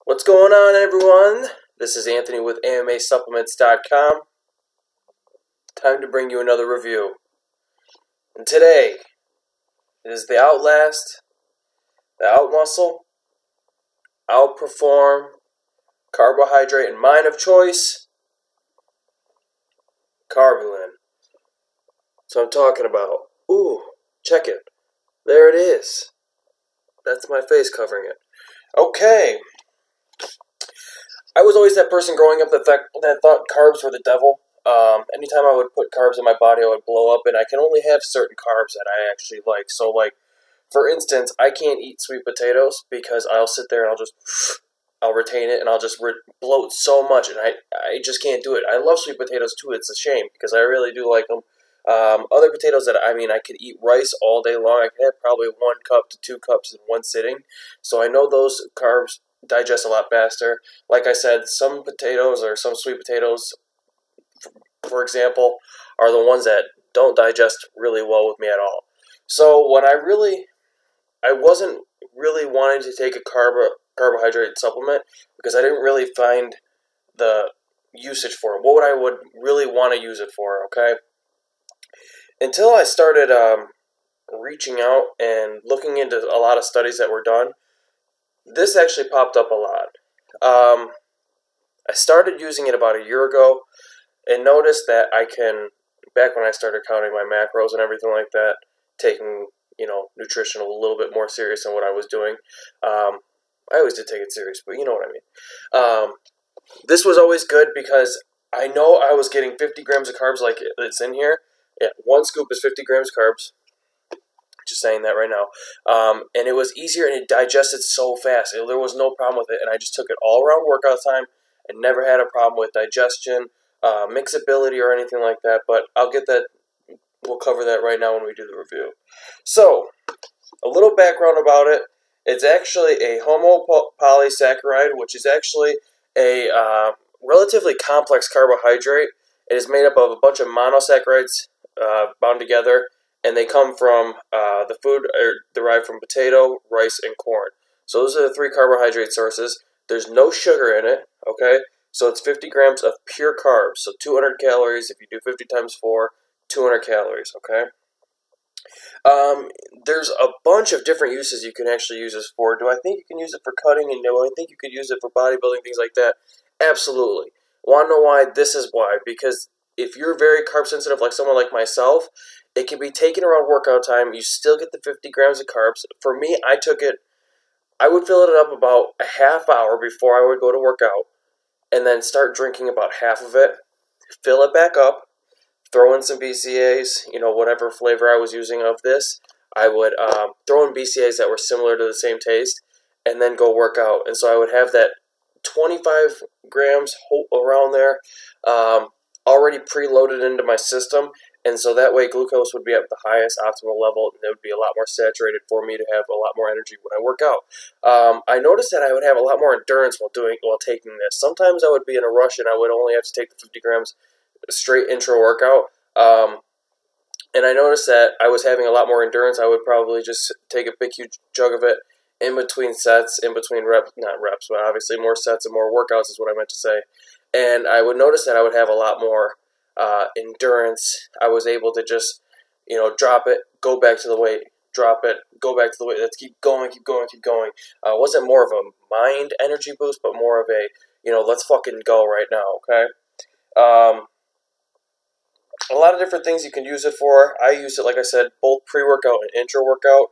What's going on, everyone? This is Anthony with AMAsupplements.com. Time to bring you another review. And today, it is the Outlast, the Outmuscle, Outperform, Carbohydrate, and mine of choice, Karbolyn. So I'm talking about. Ooh, check it. There it is. That's my face covering it. Okay. I was always that person growing up that thought carbs were the devil. Anytime I would put carbs in my body, I would blow up, and I can only have certain carbs that I actually like. So, like, for instance, I can't eat sweet potatoes because I'll sit there and I'll retain it, and I'll just bloat so much, and I just can't do it. I love sweet potatoes too. It's a shame because I really do like them. Other potatoes that I could eat rice all day long. I could have probably 1 cup to 2 cups in one sitting. So I know those carbs digest a lot faster. Like I said, some potatoes or some sweet potatoes, for example, are the ones that don't digest really well with me at all. So when I wasn't really wanting to take a carbohydrate supplement because I didn't really find the usage for it. What I would really want to use it for, okay? Until I started reaching out and looking into a lot of studies that were done, this actually popped up a lot. I started using it about a year ago and noticed that I can, back when I started counting my macros and everything like that, taking, nutrition a little bit more serious than what I was doing. I always did take it serious, but you know what I mean. This was always good because I know I was getting 50 grams of carbs like it's in here. Yeah, 1 scoop is 50 grams of carbs. Just saying that right now. And it was easier and it digested so fast. There was no problem with it, and I just took it all around workout time and never had a problem with digestion, mixability, or anything like that. But I'll get that. We'll cover that right now when we do the review. So, a little background about it. It's actually a homopolysaccharide, which is actually a relatively complex carbohydrate. It is made up of a bunch of monosaccharides bound together, and they come from the food derived from potato, rice, and corn. So those are the 3 carbohydrate sources. There's no sugar in it, okay? So it's 50 grams of pure carbs. So 200 calories. If you do 50 times 4, 200 calories, okay? There's a bunch of different uses you can actually use this for. Do I think you can use it for cutting? And do I think you could use it for bodybuilding, things like that? Absolutely. Want to know why? This is why. Because if you're very carb sensitive, like someone like myself, it can be taken around workout time. You still get the 50 grams of carbs. For me, I would fill it up about a half hour before I would go to work out, and then start drinking about half of it, fill it back up, throw in some BCAAs, whatever flavor I was using of this. I would throw in BCAAs that were similar to the same taste, and then go work out. And so I would have that 25 grams around there already preloaded into my system. And so that way glucose would be at the highest optimal level, and it would be a lot more saturated for me to have a lot more energy when I work out. I noticed that I would have a lot more endurance while taking this. Sometimes I would be in a rush and I would only have to take the 50 grams straight intro workout. And I noticed that I was having a lot more endurance. I would probably just take a big, huge jug of it in between sets, in between reps, not reps, but obviously more sets and more workouts is what I meant to say. And I would notice that I would have a lot more endurance. I was able to just, drop it, go back to the weight, drop it, go back to the weight. Let's keep going, keep going, keep going. It wasn't more of a mind energy boost, but more of a, let's fucking go right now, okay? A lot of different things you can use it for. I use it, like I said, both pre-workout and intra-workout.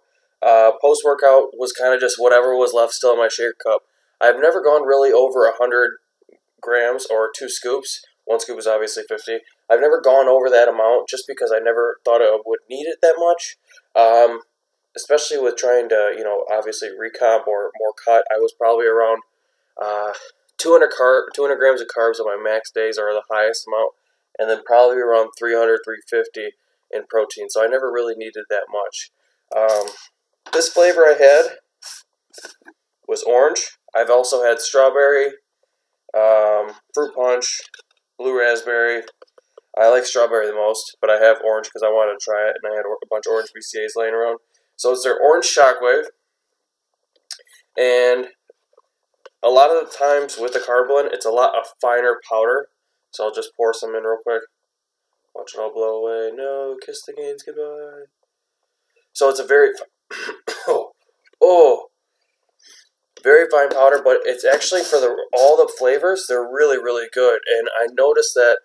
Post-workout was kind of just whatever was left still in my shaker cup. I've never gone really over 100 grams or 2 scoops. 1 scoop is obviously 50. I've never gone over that amount just because I never thought I would need it that much. Especially with trying to, obviously recomp or more cut. I was probably around 200 grams of carbs on my max days are the highest amount. And then probably around 300, 350 in protein. So I never really needed that much. This flavor I had was orange. I've also had strawberry, fruit punch, blue raspberry. I like strawberry the most, but I have orange because I wanted to try it, and I had a bunch of orange BCAAs laying around. So it's their orange shockwave, and a lot of the times with the Karbolyn, it's a lot of finer powder. So I'll just pour some in real quick. Watch it all blow away. No, kiss the gains goodbye. So it's a very very fine powder, but it's actually for all the flavors. They're really, really good, and I noticed that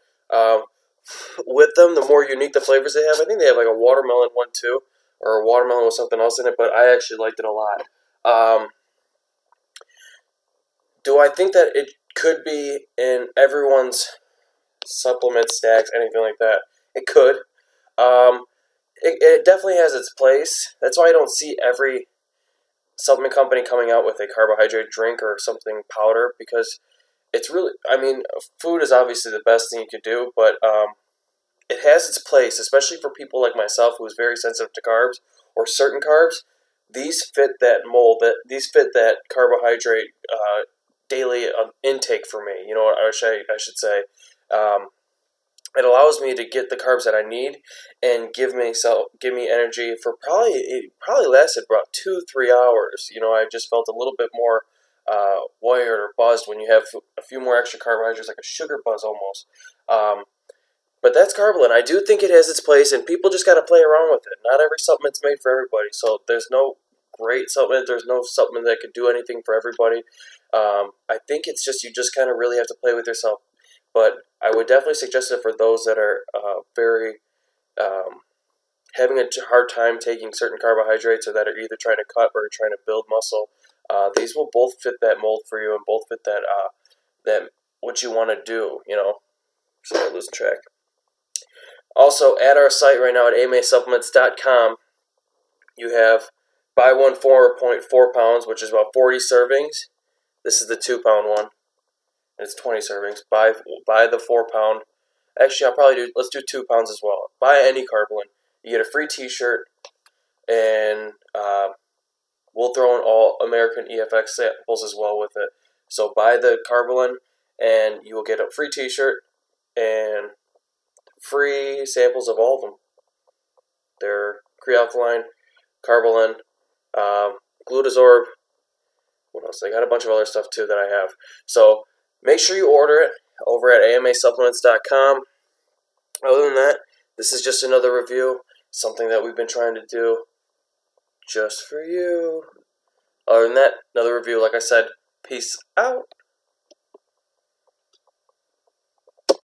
with them, the more unique the flavors they have. I think they have like a watermelon one too, or a watermelon with something else in it. But I actually liked it a lot. Do I think that it could be in everyone's supplement stacks, anything like that? It could. It definitely has its place. That's why I don't see every supplement company coming out with a carbohydrate drink or something powder, because it's really, I mean, food is obviously the best thing you could do, but it has its place, especially for people like myself who's very sensitive to carbs or certain carbs. These fit that mold. These fit that carbohydrate daily intake for me. You know what I should say. It allows me to get the carbs that I need and give me energy for it probably lasted about 2-3 hours. You know, I just felt a little bit more wired or buzzed when you have a few more extra carbohydrates, like a sugar buzz almost. But that's Karbolyn. I do think it has its place, and people just got to play around with it. Not every supplement's made for everybody, so there's no great supplement. There's no supplement that could do anything for everybody. I think it's just, you just kind of really have to play with yourself. But I would definitely suggest it for those that are very having a hard time taking certain carbohydrates, or that are either trying to cut or trying to build muscle. These will both fit that mold for you, and both fit that what you want to do. You know, sorry, I'm losing track. Also, at our site right now at amasupplements.com, you have buy one 4.4 pounds, which is about 40 servings. This is the 2-pound one. It's 20 servings. Buy the 4-pound. Actually, I'll probably let's do 2 pounds as well. Buy any Karbolyn. You get a free t-shirt, and we'll throw in all American EFX samples as well with it. So buy the Karbolyn, and you will get a free t-shirt and free samples of all of them. They're Crealkaline, Karbolyn, Glutasorb. What else? They got a bunch of other stuff too that I have. So make sure you order it over at amasupplements.com. Other than that, this is just another review, something that we've been trying to do just for you. Other than that, another review. Like I said, peace out.